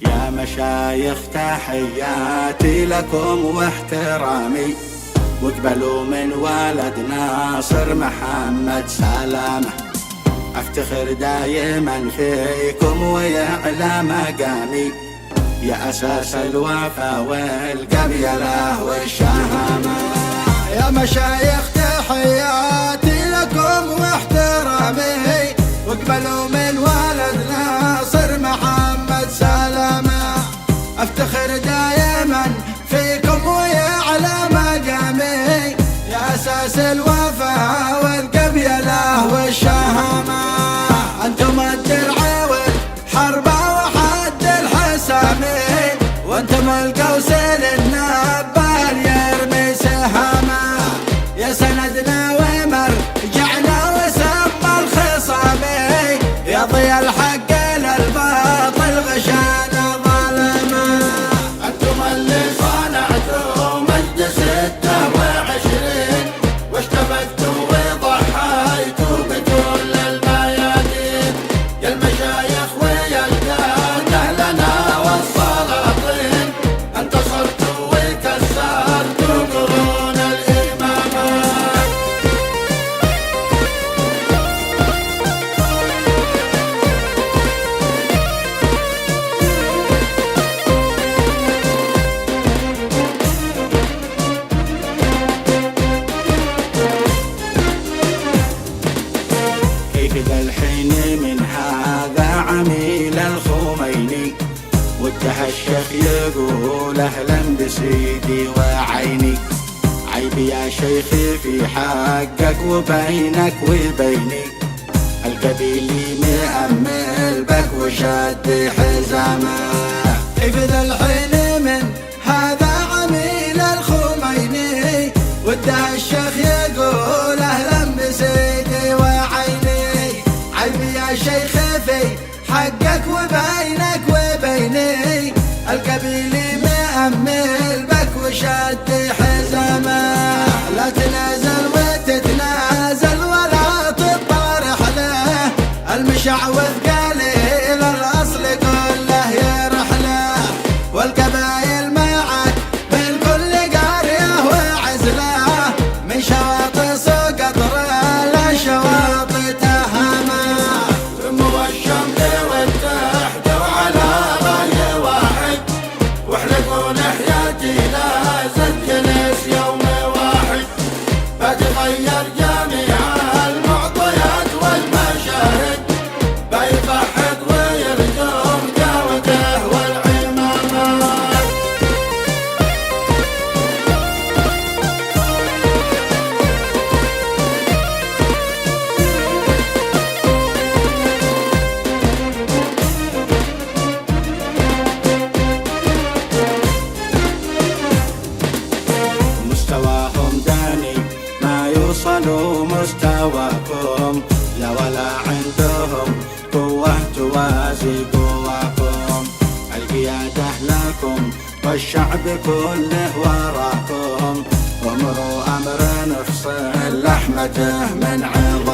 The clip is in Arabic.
يا مشايخ تحياتي لكم واحترامي، واقبلوا من ولد ناصر محمد سلامة. افتخر دايما فيكم ويعلى مقامي، يا اساس الوفا والقبيله والشهامه. يا مشايخ تحياتي لكم واحترامي، واقبلوا من ولد ناصر محمد سلامة. افتخر دايما فيكم ويعلى مقامي، يا اساس الوفا والقبيله والشهامه. انتم الدرع والحربه وحد الحسامي، وانتم القوسين النبال يرمي سهامه. يا سندنا ومرجعنا وسم الخصامي، يا ضيا الحق للباطل غشانا ظلمه. انتم اللي صنعتوا مجد 26 واشتبكتوا وضحيتوا بكل الميادين، يا المشايخ ويا القادة لنا والسلاطين، انتصرتوا وكسرتوا قرون الإمامة. كيف ذا الحين من هذا عميل الخميني، والتهشخ يقول اهلا بسيدي وعيني. عيب يا شيخي في حقك وبينك وبيني، القبيلي مأمل بك وشد حزامه. كيف ذا الحين من هذا عميل الخميني، والدهشخ يقول اهلا بسيدي وعيني. عيب يا شيخ في حقك وبينك وبيني، القبيلي مأمل بك وشد حزامه. لا تنازل وتتنازل ولا تطارح له، المشعوذ قليل الاصل كله يرحله. والقبايل معك من كل قريه وعزله، من شواطئ سوق قطره لشواطئ تهامه. سموا الشمل والتحت وعلى راي واحد، واحلقوا لحياتي لازم جلس يوم واحد. بتغير جميع المعطيات والمشاهد، بيضحك ويرجم جوده والعمامة. مستواهم داني ما يوصلوا مستواكم، لا ولا عندهم قوة توازي قواكم. القيادة لكم والشعب كله وراكم، امروا امر نفصل لحمته من عظام.